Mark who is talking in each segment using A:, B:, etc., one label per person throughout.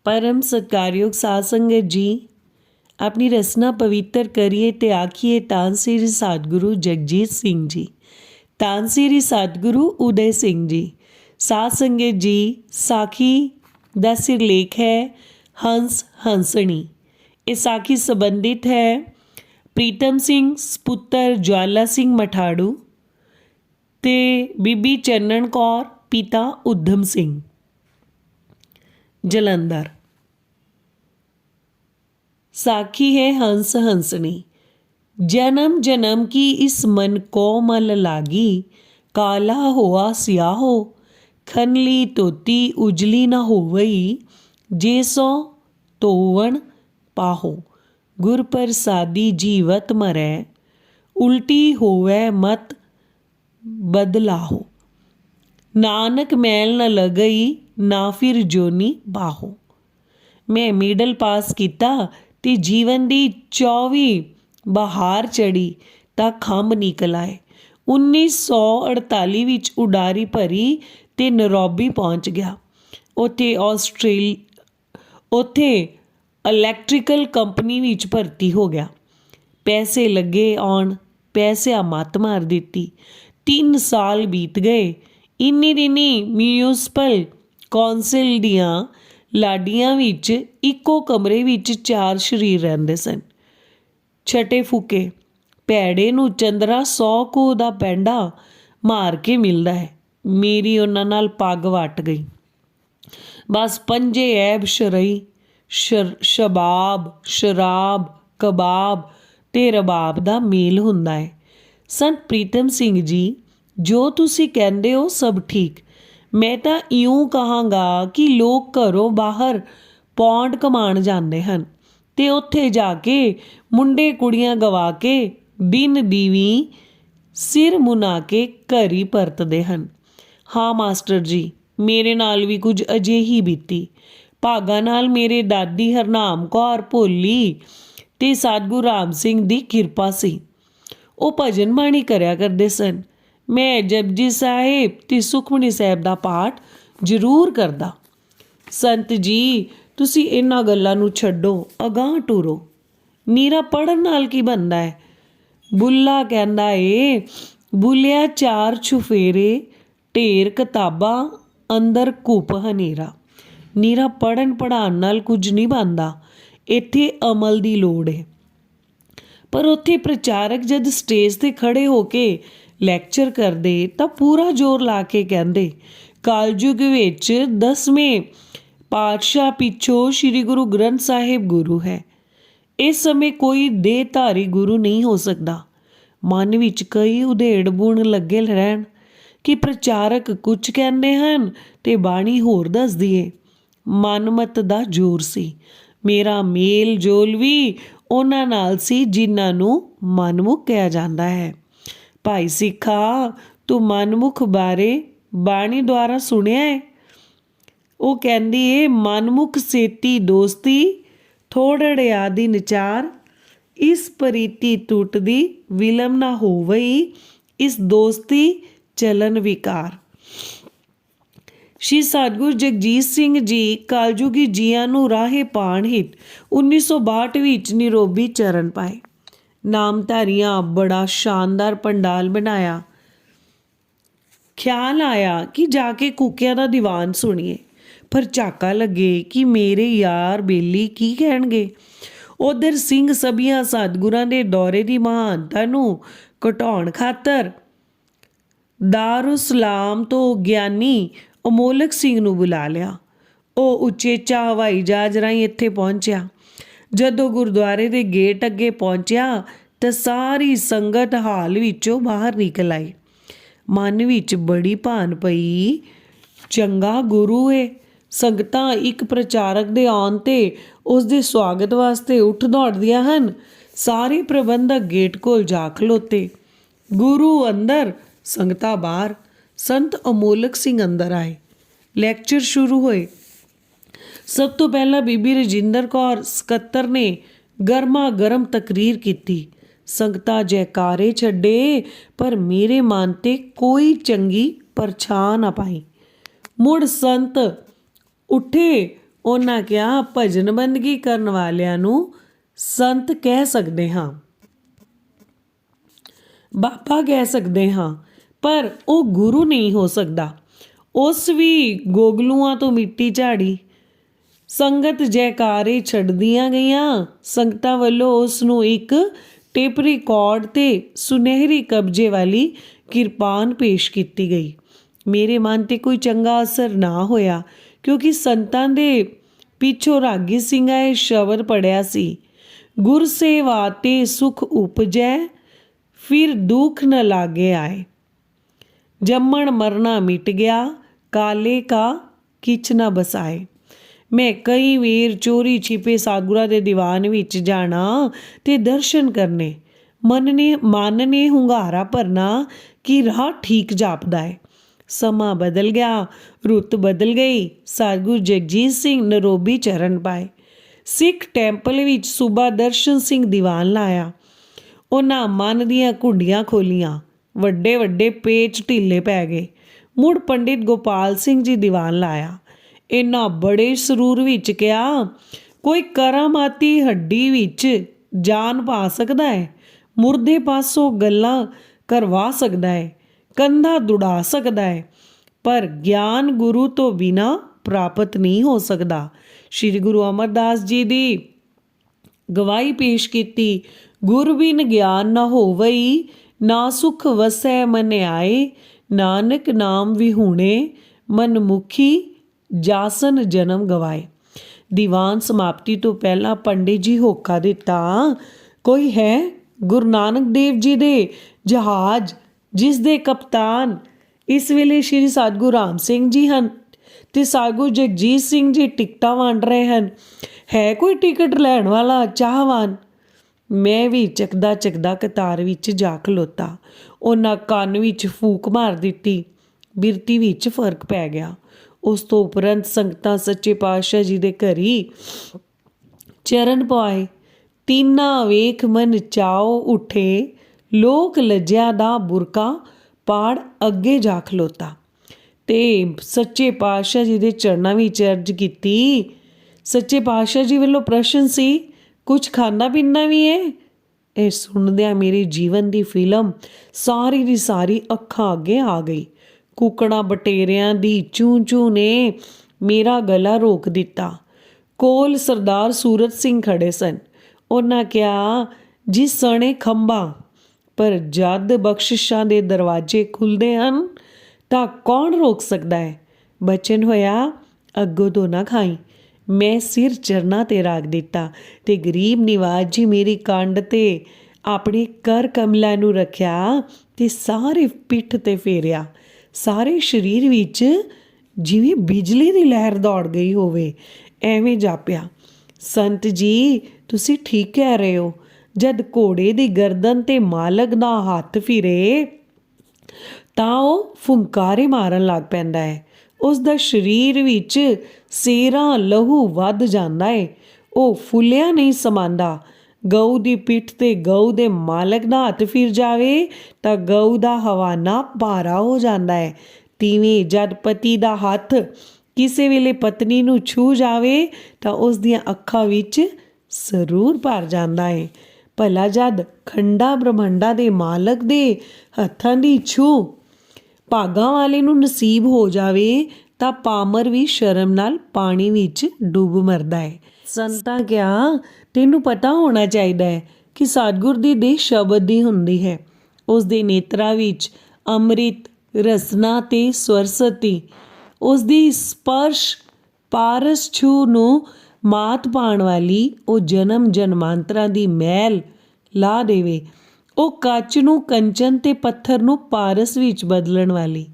A: परम सत्कारयोग साध संगत जी, अपनी रसना पवित्र करिए ते आखिए तान श्री सतगुरु जगजीत सिंह जी, तान श्री सतगुरु उदय सिंह जी। साध संगत जी, साखी दा सिरलेख है हंस हंसणी। ये साखी संबंधित है प्रीतम सिंह पुत्र ज्वाला सिंह मठाड़ू ते बीबी चन्नन कौर पिता उधम सिंह जलंधर। साखी है हंस हंसनी। जन्म जन्म की इस मन को मल लागी, काला हुआ सियाहो, खनली तोती उजली न होवई, जेसो तोवन पाहो, गुर प्रसादी जीवत मरै, उल्टी होवै मत बदलाहो, नानक मैल न लगई ना फिर जोनी बाहो। मैं मिडल पास किया ते जीवन दी 24 बहार चढ़ी तां खंभ निकल आए। 1948 विच उडारी भरी ते नैरोबी पहुंच गया। उत्थे इलैक्ट्रिकल कंपनी विच भर्ती हो गया। पैसे लगे आउण, पैसिया मत मार दिती। 3 साल बीत गए। इन्नी दिनी म्यूनसिपल कौंसल दियां लाडियां विच इक्को कमरे विच 4 शरीर रहिंदे सन। छटे फूके भैड़े नूं चंदरा 100 को दा पैंडा मार के मिलदा है। मेरी उन्हां नाल पग वट गई। बस पंजे ऐब शरई, शबाब, शराब, कबाब ते रबाब दा मेल हुंदा है। संत प्रीतम सिंह जी, जो तुसी कहंदे हो सब ठीक। मैं तो इयूं कहांगा कि लोग घरों बाहर पौंड कमाण जांदे हन ते उत्थे जाके मुंडे कुड़ियां गवा के दिन दीवी सिर मुना के घर ही परतदे हन। हाँ मास्टर जी, मेरे नाल भी कुछ अजिही बीती। भागा नाल मेरे दादी हरनाम कौर भोली ते सतगुरु राम सिंह दी किरपा सी। वो भजन बाणी करया करदे सन। मैं जपजी साहिब ते सुखमनी साहिब दा पाठ जरूर करदा। संत जी, तुसी इन्हां गल्लां नूं छड्डो, अगांह टुरो। नीरा पढ़न नाल की बनदा है? बुल्ला कहंदा ए बुलिया 4 छुफेरे, ढेर किताबां अंदर घुप हनेरा। नीरा पढ़न पढ़ाण नाल कुਝ नहीं बनदा। इत्थे अमल दी लोड़ है। पर उत्थे प्रचारक जद स्टेज ते खड़े होके लैक्चर करते तो पूरा जोर ला के कहते कालयुग विच 10वें पातशाह पिछों श्री गुरु ग्रंथ साहिब गुरु है। इस समय कोई देहधारी गुरु नहीं हो सकता। मन विच कई उधेड़ बुण लगे रहन कि प्रचारक कुछ कहते हैं ते बाणी होर दसदी है। मनमत दा जोर सी। मेरा मेल जोल भी उन्हां नाल सी जिन्हां नूं मनमुख कहा जाता है। भाई सिखा, तू मनमुख बारे बाणी द्वारा सुनिया है? वो कहती है मनमुख सेती दोस्ती, थोड़ड़े आदि नचार, इस परीति टूटदी विलम ना होवई, इस दोस्ती चलन विकार। श्री सतगुरु जगजीत सिंह जी कालजुगी जियां नूं राहे पाण हित 1962 विच निरोबी चरण पाए। नामधारियां बड़ा शानदार पंडाल बनाया। ख्याल आया कि जाके कुकिया दा दीवान सुनिए, पर झाका लगे कि मेरे यार बेली की कहणगे। उधर सिंह सभियां सतगुरां दे दौरे दी महानता नूं घटाउण खातर दारुसलाम तो ज्ञानी अमोलक सिंह नूं बुला लिया। ਉਹ ਉਚੇਚਾ हवाई जहाज राहीं ਇੱਥੇ पहुंचा। ਜਦੋਂ ਗੁਰਦੁਆਰੇ ਦੇ ਗੇਟ ਅੱਗੇ ਪਹੁੰਚਿਆ ਤਾਂ ਸਾਰੀ ਸੰਗਤ ਹਾਲ ਵਿੱਚੋਂ ਬਾਹਰ ਨਿਕਲ ਆਈ। ਮਨ ਵਿੱਚ ਬੜੀ ਭਾਨ ਪਈ, ਚੰਗਾ ਗੁਰੂ ਏ। ਸੰਗਤਾਂ ਇੱਕ ਪ੍ਰਚਾਰਕ ਦੇ ਆਉਣ 'ਤੇ ਉਸ ਦੇ ਸਵਾਗਤ ਵਾਸਤੇ ਉੱਠ ਦੌੜਦੀਆਂ ਹਨ। ਸਾਰੇ ਪ੍ਰਬੰਧਕ ਗੇਟ ਕੋਲ ਜਾ ਖਲੋਤੇ। ਗੁਰੂ ਅੰਦਰ, ਸੰਗਤਾਂ ਬਾਹਰ। ਸੰਤ ਅਮੋਲਕ ਸਿੰਘ ਅੰਦਰ ਆਏ। ਲੈਕਚਰ ਸ਼ੁਰੂ ਹੋਏ। ਸਭ ਤੋਂ ਪਹਿਲਾਂ ਬੀਬੀ ਰਜਿੰਦਰ ਕੌਰ ਸਕੱਤਰ ਨੇ ਗਰਮਾ ਗਰਮ ਤਕਰੀਰ ਕੀਤੀ। ਸੰਗਤਾਂ ਜੈਕਾਰੇ ਛੱਡੇ, ਪਰ ਮੇਰੇ ਮਨ 'ਤੇ ਕੋਈ ਚੰਗੀ ਪਰਛਾਂ ਨਾ ਪਾਈ। ਮੁੜ ਸੰਤ ਉੱਠੇ, ਉਹਨਾਂ ਕਿਹਾ ਭਜਨ ਬੰਦਗੀ ਕਰਨ ਵਾਲਿਆਂ ਨੂੰ ਸੰਤ ਕਹਿ ਸਕਦੇ ਹਾਂ, ਬਾਬਾ ਕਹਿ ਸਕਦੇ ਹਾਂ, ਪਰ ਉਹ ਗੁਰੂ ਨਹੀਂ ਹੋ ਸਕਦਾ। ਉਸ ਵੀ ਗੋਗਲੂਆਂ ਤੋਂ ਮਿੱਟੀ ਝਾੜੀ। ਸੰਗਤ ਜੈਕਾਰੇ ਛੱਡਦੀਆਂ ਗਈਆਂ। ਸੰਗਤਾਂ ਵੱਲੋਂ ਉਸ ਨੂੰ ਇੱਕ ਟੇਪ ਰਿਕਾਰਡ ਤੇ ਸੁਨਹਿਰੀ ਕਬਜੇ ਵਾਲੀ ਕਿਰਪਾਨ ਪੇਸ਼ ਕੀਤੀ ਗਈ। ਮੇਰੇ ਮਨ ਤੇ ਕੋਈ ਚੰਗਾ ਅਸਰ ਨਾ ਹੋਇਆ, ਕਿਉਂਕਿ ਸੰਤਾਂ ਦੇ ਪਿੱਛੋਂ ਰਾਗੀ ਸਿੰਘਾਂ ਇਹ ਸ਼ਬਦ ਪੜਿਆ ਸੀ, ਗੁਰ ਸੇਵਾ ਤੇ ਸੁਖ ਉਪਜੈ, ਫਿਰ ਦੁੱਖ ਨ ਲਾਗੇ ਆਏ। ਜੰਮਣ ਮਰਨਾ ਮਿਟ ਗਿਆ, ਕਾਲੇ ਕਾ ਕਿਛ ਨਾ ਬਸਾਏ। ਮੈਂ ਕਈ ਵੇਰ ਚੋਰੀ ਛਿਪੇ ਸਤਿਗੁਰਾਂ ਦੇ ਦੀਵਾਨ ਵਿੱਚ ਜਾਣਾ ਤੇ ਦਰਸ਼ਨ ਕਰਨੇ। ਮਨ ਨੇ ਹੁੰਗਾਰਾ ਭਰਨਾ ਕਿ ਰਾਹ ਠੀਕ ਜਾਪਦਾ ਹੈ। ਸਮਾਂ ਬਦਲ ਗਿਆ, ਰੁੱਤ ਬਦਲ ਗਈ। ਸਤਿਗੁਰੂ ਜਗਜੀਤ ਸਿੰਘ ਨਰੋਬੀ ਚਰਨ ਪਾਏ। ਸਿੱਖ ਟੈਂਪਲ ਵਿੱਚ ਸੂਬਾ ਦਰਸ਼ਨ ਸਿੰਘ ਦੀਵਾਨ ਲਾਇਆ। ਉਹਨਾਂ ਮਨ ਦੀਆਂ ਕੁੰਡੀਆਂ ਖੋਲੀਆਂ। ਵੱਡੇ ਵੱਡੇ ਪੇਚ ਢਿੱਲੇ ਪੈ ਗਏ। ਮੁੜ ਪੰਡਿਤ ਗੋਪਾਲ ਸਿੰਘ ਜੀ ਦੀਵਾਨ ਲਾਇਆ। ਇਹਨਾਂ ਬੜੇ ਸਰੂਰ ਵਿੱਚ ਕਿਹਾ, ਕੋਈ ਕਰਾਮਾਤੀ ਹੱਡੀ ਵਿੱਚ ਜਾਨ ਪਾ ਸਕਦਾ ਹੈ, ਮੁਰਦੇ ਪਾਸੋਂ ਗੱਲਾਂ ਕਰਵਾ ਸਕਦਾ ਹੈ, ਕੰਧਾ ਦੁੜਾ ਸਕਦਾ ਹੈ, ਪਰ ਗਿਆਨ ਗੁਰੂ ਤੋਂ ਬਿਨਾਂ ਪ੍ਰਾਪਤ ਨਹੀਂ ਹੋ ਸਕਦਾ। ਸ਼੍ਰੀ ਗੁਰੂ ਅਮਰਦਾਸ ਜੀ ਦੀ ਗਵਾਹੀ ਪੇਸ਼ ਕੀਤੀ, ਗੁਰ ਬਿਨ ਗਿਆਨ ਨਾ ਹੋਵਈ, ਨਾ ਸੁਖ ਵਸੈ ਮਨ ਆਏ, ਨਾਨਕ ਨਾਮ ਵਿਹੂਣੇ, ਮਨ ਮੁਖੀ ਜਾਸਨ ਜਨਮ ਗਵਾਏ। ਦੀਵਾਨ ਸਮਾਪਤੀ ਤੋਂ ਪਹਿਲਾਂ ਪੰਡਿਤ ਜੀ ਹੋਕਾ ਦਿੱਤਾ, ਕੋਈ ਹੈ ਗੁਰੂ ਨਾਨਕ ਦੇਵ ਜੀ ਦੇ ਜਹਾਜ਼ ਜਿਸ ਦੇ ਕਪਤਾਨ ਇਸ ਵੇਲੇ ਸ਼੍ਰੀ ਸਤਿਗੁਰੂ ਰਾਮ ਸਿੰਘ ਜੀ ਹਨ ਤੇ ਸਤਿਗੁਰੂ ਜਗਜੀਤ ਸਿੰਘ ਜੀ ਟਿਕਟਾਂ ਵੰਡ ਰਹੇ ਹਨ? ਹੈ ਕੋਈ ਟਿਕਟ ਲੈਣ ਵਾਲਾ ਚਾਹਵਾਨ? ਮੈਂ ਵੀ ਚੱਕਦਾ ਚੱਕਦਾ ਕਤਾਰ ਵਿੱਚ ਜਾ ਖਲੋਤਾ। ਉਹਨਾਂ ਕੰਨ ਵਿੱਚ ਫੂਕ ਮਾਰ ਦਿੱਤੀ। ਬਿਰਤੀ ਵਿੱਚ ਫਰਕ ਪੈ ਗਿਆ। ਉਸ ਤੋਂ ਉਪਰੰਤ ਸੰਗਤਾਂ ਸੱਚੇ ਪਾਤਸ਼ਾਹ ਜੀ ਦੇ ਘਰੀ ਚਰਨ ਪਵਾਏ। ਤੀਨਾ ਵੇਖ ਮਨ ਚਾਓ ਉੱਠੇ, ਲੋਕ ਲੱਜਿਆ ਦਾ ਬੁਰਕਾ ਪਾੜ ਅੱਗੇ ਜਾ ਖਲੋਤਾ ਤੇ ਸੱਚੇ ਪਾਤਸ਼ਾਹ ਜੀ ਦੇ ਚਰਨਾਂ ਵਿੱਚ ਅਰਜ਼ ਕੀਤੀ। ਸੱਚੇ ਪਾਤਸ਼ਾਹ ਜੀ ਵੱਲੋਂ ਪ੍ਰਸ਼ਨ ਸੀ, ਕੁਝ ਖਾਣਾ ਪੀਣਾ ਵੀ ਹੈ? ਇਹ ਸੁਣਦਿਆਂ ਮੇਰੀ ਜੀਵਨ ਦੀ ਫਿਲਮ ਸਾਰੀ ਦੀ ਸਾਰੀ ਅੱਖਾਂ ਅੱਗੇ ਆ ਗਈ। ਕੁੱਕੜਾਂ ਬਟੇਰਿਆਂ ਦੀ ਚੂੰ ਚੂੰ ਨੇ ਮੇਰਾ ਗਲਾ ਰੋਕ ਦਿੱਤਾ। ਕੋਲ ਸਰਦਾਰ ਸੂਰਤ ਸਿੰਘ ਖੜੇ ਸਨ। ਉਹਨਾਂ ਕਿਹਾ, ਜਿਸ ਸਣੇ ਖੰਭਾਂ, ਪਰ ਜਦ ਬਖਸ਼ਿਸ਼ਾਂ ਦੇ ਦਰਵਾਜ਼ੇ ਖੁੱਲ੍ਹਦੇ ਹਨ ਤਾਂ ਕੌਣ ਰੋਕ ਸਕਦਾ ਹੈ? ਬਚਨ ਹੋਇਆ, ਅੱਗੋਂ ਤੋਂ ਨਾ ਖਾਈ। ਮੈਂ ਸਿਰ ਚਰਨਾਂ 'ਤੇ ਰੱਖ ਦਿੱਤਾ ਤੇ ਗਰੀਬ ਨਿਵਾਜ ਜੀ ਮੇਰੀ ਕੰਡ 'ਤੇ ਆਪਣੇ ਕਰ ਕਮਲਾਂ ਨੂੰ ਰੱਖਿਆ ਤੇ ਸਾਰੇ ਪਿੱਠ 'ਤੇ ਫੇਰਿਆ। ਸਾਰੇ ਸਰੀਰ ਵਿੱਚ ਜਿਵੇਂ ਬਿਜਲੀ ਦੀ ਲਹਿਰ ਦੌੜ ਗਈ ਹੋਵੇ, ਐਵੇਂ ਜਾਪਿਆ। ਸੰਤ ਜੀ, ਤੁਸੀਂ ਠੀਕ ਕਹਿ ਰਹੇ ਹੋ। ਜਦ ਘੋੜੇ ਦੀ ਗਰਦਨ 'ਤੇ ਮਾਲਕ ਦਾ ਹੱਥ ਫਿਰੇ ਤਾਂ ਉਹ ਫੁੰਕਾਰੇ ਮਾਰਨ ਲੱਗ ਪੈਂਦਾ ਹੈ। ਉਸ ਦਾ ਸਰੀਰ ਵਿੱਚ ਸੇਰਾ ਲਹੂ ਵੱਧ ਜਾਂਦਾ ਹੈ। ਉਹ ਫੁੱਲਿਆ ਨਹੀਂ ਸਮਾਂਦਾ। ਗਊ ਦੀ ਪਿੱਠ 'ਤੇ ਗਊ ਦੇ ਮਾਲਕ ਦਾ ਹੱਥ ਫਿਰ ਜਾਵੇ ਤਾਂ ਗਊ ਦਾ ਹਵਾਨਾ ਭਾਰਾ ਹੋ ਜਾਂਦਾ ਹੈ। ਤਿਵੇਂ ਜਦ ਪਤੀ ਦਾ ਹੱਥ ਕਿਸੇ ਵੇਲੇ ਪਤਨੀ ਨੂੰ ਛੂਹ ਜਾਵੇ ਤਾਂ ਉਸ ਦੀਆਂ ਅੱਖਾਂ ਵਿੱਚ ਸਰੂਰ ਭਰ ਜਾਂਦਾ ਹੈ। ਭਲਾ ਜਦ ਖੰਡਾ ਬ੍ਰਹਮੰਡਾਂ ਦੇ ਮਾਲਕ ਦੇ ਹੱਥਾਂ ਦੀ ਛੂਹ ਭਾਗਾਂ ਵਾਲੇ ਨੂੰ ਨਸੀਬ ਹੋ ਜਾਵੇ ਤਾਂ ਪਾਮਰ ਵੀ ਸ਼ਰਮ ਨਾਲ ਪਾਣੀ ਵਿੱਚ ਡੁੱਬ ਮਰਦਾ ਹੈ। ਸੰਤਾਂ ਕਿਹਾ, ਤੈਨੂੰ ਪਤਾ ਹੋਣਾ ਚਾਹੀਦਾ ਹੈ ਕਿ ਸਤਿਗੁਰ ਦੀ ਦੇਹ ਸ਼ਬਦ ਦੀ ਹੁੰਦੀ ਹੈ। ਉਸ ਦੇ ਨੇਤਰਾਂ ਵਿੱਚ ਅੰਮ੍ਰਿਤ, ਰਸਨਾ ਤੇ ਸਰਸਵਤੀ। ਉਸ ਦੀ ਸਪਰਸ਼ ਪਾਰਸ ਛੂ ਨੂੰ ਮਾਤ ਪਾਉਣ ਵਾਲੀ ਉਹ ਜਨਮ ਜਨਮਾਂਤਰਾਂ ਦੀ ਮੈਲ ਲਾ ਦੇਵੇ। ਉਹ ਕੱਚ ਨੂੰ ਕੰਚਨ ਤੇ ਪੱਥਰ ਨੂੰ ਪਾਰਸ ਵਿੱਚ ਬਦਲਣ ਵਾਲੀ।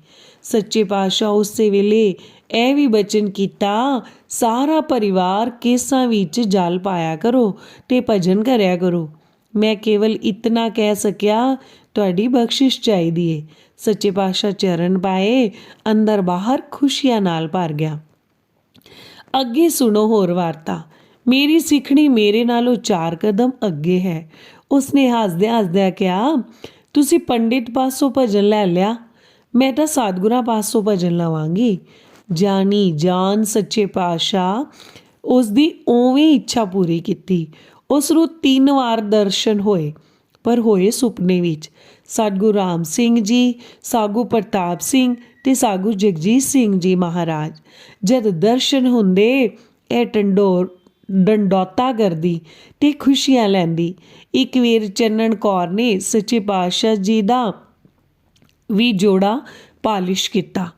A: ਸੱਚੇ ਪਾਤਸ਼ਾਹ ਉਸੇ ਵੇਲੇ ਇਹ ਵੀ ਬਚਨ ਕੀਤਾ, ਸਾਰਾ ਪਰਿਵਾਰ ਕੇਸਾਂ ਵਿੱਚ ਜਲ ਪਾਇਆ ਕਰੋ ਤੇ ਭਜਨ ਕਰਿਆ ਕਰੋ। ਮੈਂ ਕੇਵਲ ਇਤਨਾ ਕਹਿ ਸਕਿਆ, ਤੁਹਾਡੀ ਬਖਸ਼ਿਸ਼ ਚਾਹੀਦੀ ਏ। ਸੱਚੇ ਪਾਤਸ਼ਾਹ ਚਰਨ ਪਾਏ। ਅੰਦਰ ਬਾਹਰ ਖੁਸ਼ੀਆਂ ਨਾਲ ਭਰ ਗਿਆ। ਅੱਗੇ ਸੁਣੋ ਹੋਰ ਵਾਰਤਾ। ਮੇਰੀ ਸਿੱਖਣੀ ਮੇਰੇ ਨਾਲੋਂ 4 ਕਦਮ ਅੱਗੇ ਹੈ। ਉਸਨੇ ਹੱਸਦਿਆਂ ਹੱਸਦਿਆਂ ਕਿਹਾ, ਤੁਸੀਂ ਪੰਡਿਤ ਪਾਸੋਂ ਭਜਨ ਲੈ ਲਿਆ, ਮੈਂ ਤਾਂ ਸਤਿਗੁਰਾਂ ਪਾਸੋਂ ਭਜਨ ਲਵਾਂਗੀ। ਜਾਨੀ ਜਾਨ ਸੱਚੇ ਪਾਤਸ਼ਾਹ ਉਸ ਦੀ ਉਵੇਂ ਇੱਛਾ ਪੂਰੀ ਕੀਤੀ। ਉਸ ਨੂੰ 3 ਵਾਰ ਦਰਸ਼ਨ ਹੋਏ, ਪਰ ਹੋਏ ਸੁਪਨੇ ਵਿੱਚ। ਸਤਿਗੁਰੂ ਰਾਮ ਸਿੰਘ ਜੀ, ਸਾਗੂ ਪ੍ਰਤਾਪ ਸਿੰਘ ਤੇ ਸਾਗੂ ਜਗਜੀਤ ਸਿੰਘ ਜੀ ਮਹਾਰਾਜ ਜਦ ਦਰਸ਼ਨ ਹੁੰਦੇ, ਇਹ ਡੰਡੌਤਾ ਕਰਦੀ ਤੇ ਖੁਸ਼ੀਆਂ ਲੈਂਦੀ। ਇੱਕ ਵਾਰ ਚੰਨਣ ਕੌਰ ਨੇ ਸੱਚੇ ਪਾਤਸ਼ਾਹ ਜੀ ਦਾ ਵੀ ਜੋੜਾ ਪਾਲਿਸ਼ ਕੀਤਾ।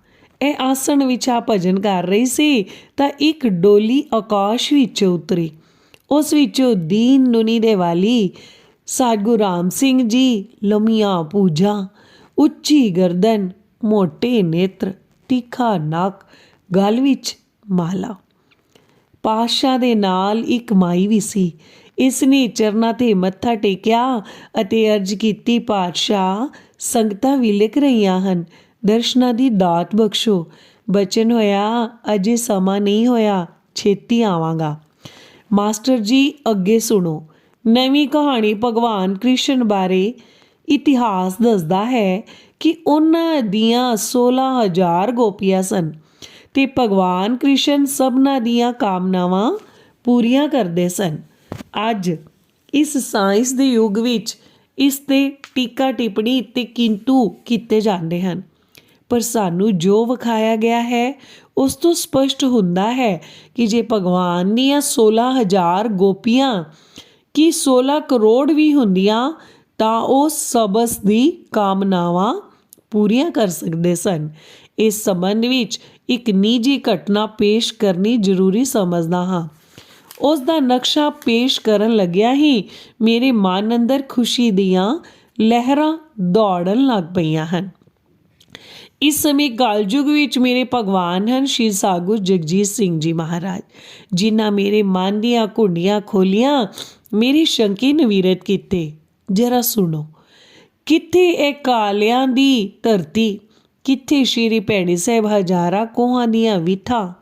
A: ਇਹ ਆਸਣ ਵਿੱਚ ਆ ਭਜਨ ਕਰ ਰਹੀ ਸੀ ਤਾਂ ਇੱਕ ਡੋਲੀ ਆਕਾਸ਼ ਵਿੱਚ ਉਤਰੀ। ਉਸ ਵਿੱਚੋਂ ਦੀਨ ਦੁਨੀ ਦੇ ਵਾਲੀ ਸਤਿਗੁਰੂ ਰਾਮ ਸਿੰਘ ਜੀ, ਲੰਮੀਆਂ ਪੂਛਾਂ, ਉੱਚੀ ਗਰਦਨ, ਮੋਟੇ ਨੇਤਰ, ਤਿੱਖਾ ਨੱਕ, ਗਲ ਵਿੱਚ ਮਾਲਾ। ਪਾਤਸ਼ਾਹ ਦੇ ਨਾਲ ਇੱਕ ਮਾਈ ਵੀ ਸੀ। ਇਸ ਨੇ ਚਰਨਾਂ 'ਤੇ ਮੱਥਾ ਟੇਕਿਆ ਅਤੇ ਅਰਜ਼ ਕੀਤੀ, ਪਾਤਸ਼ਾਹ, ਸੰਗਤਾਂ ਵਿਲਕ ਰਹੀਆਂ ਹਨ, ਦਰਸ਼ਨਾਂ ਦੀ ਦਾਤ ਬਖਸ਼ੋ। ਬਚਨ ਹੋਇਆ, ਅਜੇ ਸਮਾਂ ਨਹੀਂ ਹੋਇਆ, ਛੇਤੀ ਆਵਾਂਗਾ। ਮਾਸਟਰ ਜੀ ਅੱਗੇ ਸੁਣੋ। ਨਵੀਂ ਕਹਾਣੀ ਭਗਵਾਨ ਕ੍ਰਿਸ਼ਨ ਬਾਰੇ ਇਤਿਹਾਸ ਦੱਸਦਾ ਹੈ ਕਿ ਉਹਨਾਂ ਦੀਆਂ 16,000 ਗੋਪੀਆਂ ਸਨ ਤੇ ਭਗਵਾਨ ਕ੍ਰਿਸ਼ਨ ਸਭਨਾਂ ਦੀਆਂ ਕਾਮਨਾਵਾਂ ਪੂਰੀਆਂ ਕਰਦੇ ਸਨ। ਅੱਜ ਇਸ ਸਾਇੰਸ ਦੇ ਯੁੱਗ ਵਿੱਚ ਇਸ 'ਤੇ ਟੀਕਾ ਟਿੱਪਣੀ ਤੇ ਕਿੰਤੂ ਕੀਤੇ ਜਾਂਦੇ ਹਨ, ਪਰ ਸਾਨੂੰ ਜੋ ਵਿਖਾਇਆ ਗਿਆ ਹੈ ਉਸ ਤੋਂ ਸਪਸ਼ਟ ਹੁੰਦਾ ਹੈ ਕਿ ਜੇ ਭਗਵਾਨ ਦੀਆਂ 16,000 ਗੋਪੀਆਂ ਕੀ 16 ਕਰੋੜ ਵੀ ਹੁੰਦੀਆਂ ਤਾਂ ਉਹ ਸਬਸ ਦੀ ਕਾਮਨਾਵਾਂ ਪੂਰੀਆਂ ਕਰ ਸਕਦੇ ਸਨ। ਇਸ ਸੰਬੰਧ ਵਿੱਚ ਇੱਕ ਨਿੱਜੀ ਘਟਨਾ ਪੇਸ਼ ਕਰਨੀ ਜ਼ਰੂਰੀ ਸਮਝਦਾ ਹਾਂ। ਉਸ ਦਾ ਨਕਸ਼ਾ ਪੇਸ਼ ਕਰਨ ਲੱਗਿਆ ਹੀ ਮੇਰੇ ਮਨ ਅੰਦਰ ਖੁਸ਼ੀ ਦੀਆਂ ਲਹਿਰਾਂ ਦੌੜਨ ਲੱਗ ਪਈਆਂ ਹਨ। ਇਸ ਸਮੇਂ ਕਲਯੁਗ ਵਿੱਚ ਮੇਰੇ ਭਗਵਾਨ ਹਨ ਸ਼੍ਰੀ ਸਾਗੂ ਜਗਜੀਤ ਸਿੰਘ ਜੀ ਮਹਾਰਾਜ, ਜਿਨ੍ਹਾਂ ਮੇਰੇ ਮਨ ਦੀਆਂ ਕੁੰਡੀਆਂ ਖੋਲੀਆਂ, ਮੇਰੀ ਸ਼ੰਕੇ ਨਵੀਰਤ ਕੀਤੇ। ਜਰਾ ਸੁਣੋ, ਕਿੱਥੇ ਇਹ ਕਾਲਿਆਂ ਦੀ ਧਰਤੀ, ਕਿੱਥੇ ਸ਼੍ਰੀ ਭੈਣੀ ਸਾਹਿਬ ਹਜ਼ਾਰਾਂ ਕੋਹਾਂ ਦੀਆਂ ਵਿੱਥਾਂ,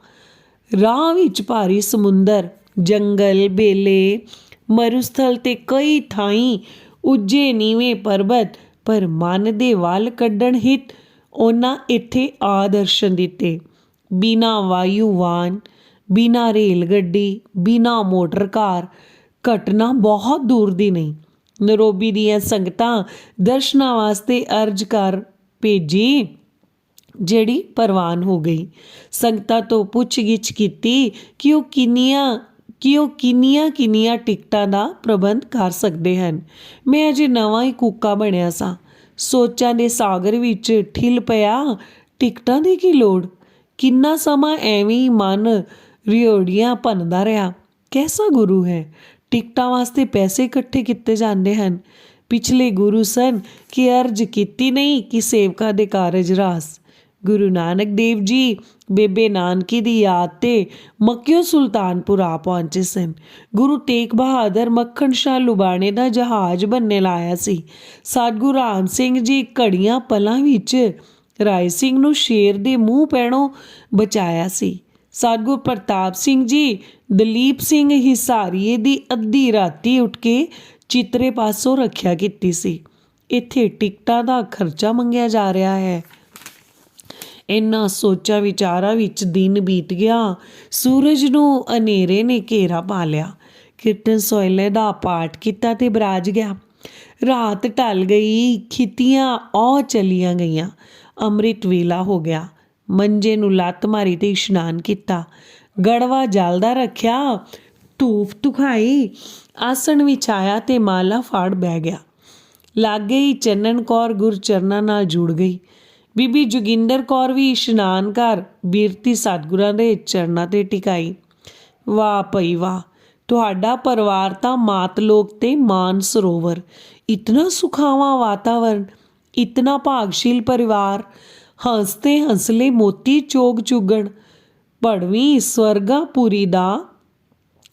A: ਰਾਹ ਵਿੱਚ ਭਾਰੀ ਸਮੁੰਦਰ, ਜੰਗਲ, ਬੇਲੇ, ਮਰੂਸਥਲ ਤੇ ਕਈ ਥਾਈਂ ਉੱਜੇ ਨੀਵੇਂ ਪਰਬਤ, ਪਰ ਮਨ ਦੇ ਵੱਲ ਕੱਢਣ ਹਿਤ ਉਹਨਾਂ ਇੱਥੇ ਆ ਦਰਸ਼ਨ ਦਿੱਤੇ। ਬਿਨਾਂ ਵਾਯੂ ਵਾਹਨ, ਬਿਨਾਂ ਰੇਲ ਗੱਡੀ, ਬਿਨਾਂ ਮੋਟਰ ਕਾਰ, ਘਟਨਾ ਬਹੁਤ ਦੂਰ ਦੀ ਨਹੀਂ। ਨਰੋਬੀ ਦੀਆਂ ਸੰਗਤਾਂ ਦਰਸ਼ਨਾਂ ਵਾਸਤੇ ਅਰਜ਼ ਕਰ ਭੇਜੀ, ਜਿਹੜੀ ਪ੍ਰਵਾਨ ਹੋ ਗਈ। ਸੰਗਤਾਂ ਤੋਂ ਪੁੱਛ ਗਿੱਛ ਕੀਤੀ ਕਿ ਉਹ ਕਿੰਨੀਆਂ ਟਿਕਟਾਂ ਦਾ ਪ੍ਰਬੰਧ ਕਰ ਸਕਦੇ ਹਨ। ਮੈਂ ਅਜੇ ਨਵਾਂ ਹੀ ਕੂਕਾ ਬਣਿਆ ਸਾਂ, ਸੋਚਾਂ ਦੇ ਸਾਗਰ ਵਿੱਚ ਠਿਲ ਪਿਆ। ਟਿਕਟਾਂ ਦੀ ਕੀ ਲੋੜ? ਕਿੰਨਾ ਸਮਾਂ ਐਵੇਂ ਹੀ ਮਨ ਰਿਓੜੀਆਂ ਭੰਨਦਾ ਰਿਹਾ। ਕੈਸਾ ਗੁਰੂ ਹੈ? ਟਿਕਟਾਂ ਵਾਸਤੇ ਪੈਸੇ ਇਕੱਠੇ ਕੀਤੇ ਜਾਂਦੇ ਹਨ। ਪਿਛਲੇ ਗੁਰੂ ਸਨ ਕਿ ਅਰਜ਼ ਕੀਤੀ ਨਹੀਂ ਕਿ ਸੇਵਕਾਂ ਦੇ ਕਾਰਜ ਰਾਸ। ਗੁਰੂ ਨਾਨਕ ਦੇਵ ਜੀ ਬੇਬੇ ਨਾਨਕੀ ਦੀ ਯਾਦ ਤੇ ਮੱਕਿਓ ਸੁਲਤਾਨਪੁਰ ਆ ਪਹੁੰਚੇ ਸਨ। ਗੁਰੂ ਤੇਗ ਬਹਾਦਰ ਮੱਖਣ ਸ਼ਾਹ ਲੁਬਾਣੇ ਦਾ ਜਹਾਜ਼ ਬੰਨੇ ਲਾਇਆ ਸੀ। ਸਤਿਗੁਰੂ ਰਾਮ ਸਿੰਘ ਜੀ ਘੜੀਆਂ ਪਲਾਂ ਵਿੱਚ ਰਾਏ ਸਿੰਘ ਨੂੰ ਸ਼ੇਰ ਦੇ ਮੂੰਹ ਪੈਣੋਂ ਬਚਾਇਆ ਸੀ। ਸਤਿਗੁਰੂ ਪ੍ਰਤਾਪ ਸਿੰਘ ਜੀ ਦਲੀਪ ਸਿੰਘ ਹਿਸਾਰੀਏ ਦੀ ਅੱਧੀ ਰਾਤੀ ਉੱਠ ਕੇ ਚਿੱਤਰੇ ਪਾਸੋਂ ਰੱਖਿਆ ਕੀਤੀ ਸੀ। ਇੱਥੇ ਟਿਕਟਾਂ ਦਾ ਖਰਚਾ ਮੰਗਿਆ ਜਾ ਰਿਹਾ ਹੈ। ਇਹਨਾਂ ਸੋਚਾਂ ਵਿਚਾਰਾਂ ਵਿੱਚ ਦਿਨ ਬੀਤ ਗਿਆ। ਸੂਰਜ ਨੂੰ ਹਨੇਰੇ ਨੇ ਘੇਰਾ ਪਾ ਲਿਆ। ਕੀਰਤਨ ਸੋਹਿਲੇ ਦਾ ਪਾਠ ਕੀਤਾ ਤੇ ਬਰਾਜ ਗਿਆ। ਰਾਤ ਢਲ ਗਈ, ਖਿੱਤੀਆਂ ਔ ਚਲੀਆਂ ਗਈਆਂ। ਅੰਮ੍ਰਿਤ ਵੇਲਾ ਹੋ ਗਿਆ। ਮੰਜੇ ਨੂੰ ਲੱਤ ਮਾਰੀ ਤੇ ਇਸ਼ਨਾਨ ਕੀਤਾ। ਗੜਵਾ ਜਲਦਾ ਰੱਖਿਆ, ਧੂਫ ਧੁਖਾਈ, ਆਸਣ ਵਿਛਾਇਆ ਤੇ ਮਾਲਾ ਫਾੜ ਬਹਿ ਗਿਆ। ਲਾਗੇ ਹੀ ਚੰਨਣ ਕੌਰ ਗੁਰਚਰਨਾਂ ਨਾਲ ਜੁੜ ਗਈ। ਬੀਬੀ ਜੋਗਿੰਦਰ ਕੌਰ ਵੀ ਇਸ਼ਨਾਨ ਕਰ ਬਿਰਤੀ ਸਤਿਗੁਰਾਂ ਦੇ ਚਰਨਾਂ 'ਤੇ ਟਿਕਾਈ। ਵਾਹ ਭਈ ਵਾਹ, ਤੁਹਾਡਾ ਪਰਿਵਾਰ ਤਾਂ ਮਾਤਲੋਕ ਤੇ ਮਾਨ ਸਰੋਵਰ। ਇਤਨਾ ਸੁਖਾਵਾਂ ਵਾਤਾਵਰਨ, ਇਤਨਾ ਭਾਗਸ਼ੀਲ ਪਰਿਵਾਰ। ਹੰਸਤੇ ਹੰਸਲੇ ਮੋਤੀ ਚੋਗ ਚੁਗਣ, ਭੜਵੀਂ ਸਵਰਗਾਪੁਰੀ ਦਾ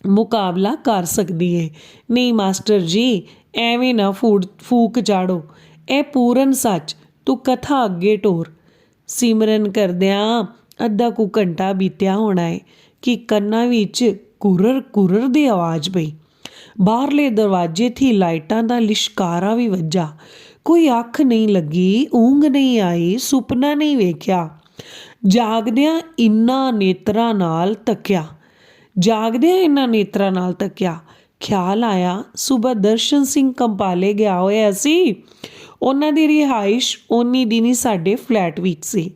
A: ਮੁਕਾਬਲਾ ਕਰ ਸਕਦੀ ਏ। ਨਹੀਂ ਮਾਸਟਰ ਜੀ, ਐਵੇਂ ਨਾ ਫੂਕ ਚਾੜੋ। ਇਹ ਪੂਰਨ ਸੱਚ। ਤੂੰ ਕਥਾ ਅੱਗੇ ਟੋਰ। ਸਿਮਰਨ ਕਰਦਿਆਂ ਅੱਧਾ ਕੁ ਘੰਟਾ ਬੀਤਿਆ ਹੋਣਾ ਏ ਕਿ ਕੰਨਾਂ ਵਿੱਚ ਕੁਰਰ ਦੀ ਆਵਾਜ਼ ਪਈ। ਬਾਹਰਲੇ ਦਰਵਾਜ਼ੇ 'ਤੇ ਲਾਈਟਾਂ ਦਾ ਲਿਸ਼ਕਾਰਾ ਵੀ ਵੱਜਾ। ਕੋਈ ਅੱਖ ਨਹੀਂ ਲੱਗੀ, ਊਂਘ ਨਹੀਂ ਆਈ, ਸੁਪਨਾ ਨਹੀਂ ਵੇਖਿਆ। ਜਾਗਦਿਆਂ ਇਨ੍ਹਾਂ ਨੇਤਰਾਂ ਨਾਲ ਤੱਕਿਆ। ਜਾਗਦਿਆਂ ਇਹਨਾਂ ਨੇਤਰਾਂ ਨਾਲ ਤੱਕਿਆ। ਖਿਆਲ ਆਇਆ ਸੂਬਾ ਦਰਸ਼ਨ ਸਿੰਘ ਕੰਪਾਲੇ ਗਿਆ ਹੋਇਆ ਸੀ। ਉਹਨਾਂ ਦੀ ਰਿਹਾਇਸ਼ ਓਨੀ ਦਿਨ ਹੀ ਸਾਡੇ ਫਲੈਟ ਵਿੱਚ ਸੀ।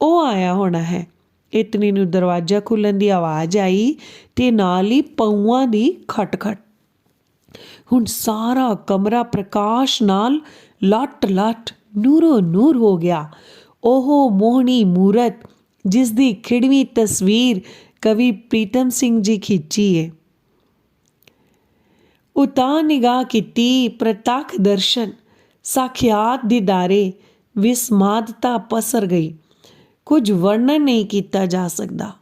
A: ਉਹ ਆਇਆ ਹੋਣਾ ਹੈ। ਇਤਨੀ ਨੂੰ ਦਰਵਾਜ਼ਾ ਖੁੱਲ੍ਹਣ ਦੀ ਆਵਾਜ਼ ਆਈ ਤੇ ਨਾਲ ਹੀ ਪਊਆਂ ਦੀ ਖਟ-ਖਟ। ਹੁਣ ਸਾਰਾ ਕਮਰਾ ਪ੍ਰਕਾਸ਼ ਨਾਲ ਲੱਟ-ਲੱਟ ਨੂਰੋ ਨੂਰ ਹੋ ਗਿਆ। ਉਹ ਮੋਹਣੀ ਮੂਰਤ ਜਿਸ ਦੀ ਖਿੜਵੀਂ ਤਸਵੀਰ ਕਵੀ ਪ੍ਰੀਤਮ ਸਿੰਘ ਜੀ ਖਿੱਚੀ ਏ। ਉਤਾਂ ਨਿਗਾਹ ਕੀਤੀ, ਪ੍ਰਤੱਖ ਦਰਸ਼ਨ, ਸਾਖਿਆਤ ਦੀਦਾਰੇ, ਵਿਸਮਾਦਤਾ ਪਸਰ ਗਈ। ਕੁਝ ਵਰਣਨ ਨਹੀਂ ਕੀਤਾ ਜਾ ਸਕਦਾ।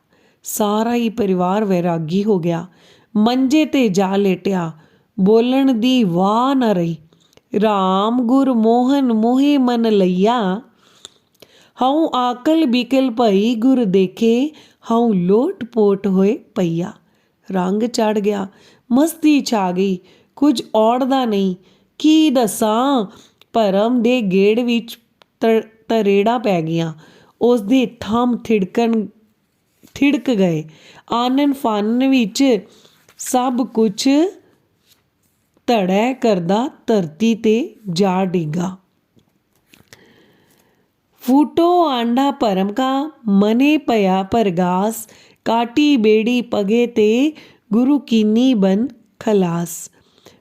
A: ਸਾਰਾ ਹੀ ਪਰਿਵਾਰ ਵੈਰਾਗੀ ਹੋ ਗਿਆ। ਮੰਜੇ ਤੇ ਜਾ ਲੇਟਿਆ। ਬੋਲਣ ਦੀ ਵਾਹ ਨਾ ਰਹੀ। ਰਾਮ ਗੁਰ ਮੋਹਨ ਮੋਹੇ ਮਨ ਲਈਆ, ਹਉ ਆਕਲ ਬਿਕਲ ਭਈ ਗੁਰ ਦੇਖੇ, ਹਉ ਲੋਟ ਪੋਟ ਹੋਏ ਪਈਆ। ਰੰਗ ਚੜ ਗਿਆ, ਮਸਤੀ ਛਾ ਗਈ। ਕੁਝ ਔੜਦਾ ਨਹੀਂ। ਕੀ ਦੱਸਾਂ, ਭਰਮ ਦੇ ਗੇੜ ਵਿੱਚ ਤਰੇੜਾਂ ਪੈ ਗਈਆਂ। ਉਸ ਦੇ ਥੰਮ ਥਿੜਕ ਗਏ। ਆਨਨ ਫਾਨਨ ਵਿੱਚ ਸਭ ਕੁਝ ਧੜੈ ਕਰਦਾ ਧਰਤੀ ਤੇ ਜਾ ਡਿੱਗਾ। ਫੂਟੋ ਆਂਡਾ ਭਰਮ ਕਾ ਮਨੇ ਪਿਆ ਪਰਗਾਸ, ਕਾਟੀ ਬੇੜੀ ਪਗੇ ਤੇ ਗੁਰੂ ਕੀਨੀ ਬਨ ਖਲਾਸ।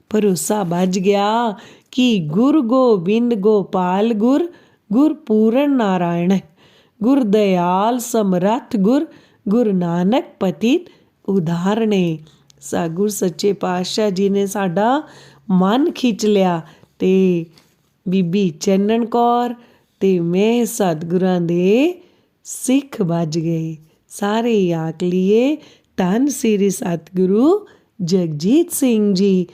A: ਭਰੋਸਾ ਬੱਝ ਗਿਆ ਕਿ ਗੁਰ ਗੋਬਿੰਦ ਗੋਪਾਲ ਗੁਰ, ਗੁਰ ਪੂਰਨ ਨਾਰਾਇਣ, ਗੁਰ ਦਇਆਲ ਸਮਰੱਥ ਗੁਰ, ਗੁਰੂ ਨਾਨਕ ਪਤਿਤ ਉਦਾਹਰਣੇ। ਗੁਰ ਸੱਚੇ ਪਾਤਸ਼ਾਹ ਜੀ ਨੇ ਸਾਡਾ ਮਨ ਖਿੱਚ ਲਿਆ ਤੇ ਬੀਬੀ ਚੰਨਣ ਕੌਰ ਤੇ ਮੈਂ ਸਤਿਗੁਰਾਂ ਦੇ ਸਿੱਖ ਵੱਜ ਗਏ। ਸਾਰੇ ਹੀ ਆਖ ਲਈਏ ਧੰਨ ਸ੍ਰੀ ਸਤਿਗੁਰੂ ਜਗਜੀਤ ਸਿੰਘ ਜੀ।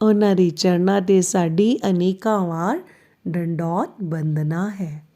A: ਉਹਨਾਂ ਦੇ ਚਰਨਾਂ 'ਤੇ ਸਾਡੀ ਅਨੇਕਾਂ ਵਾਰ ਡੰਡੌਤ ਬੰਦਨਾ ਹੈ।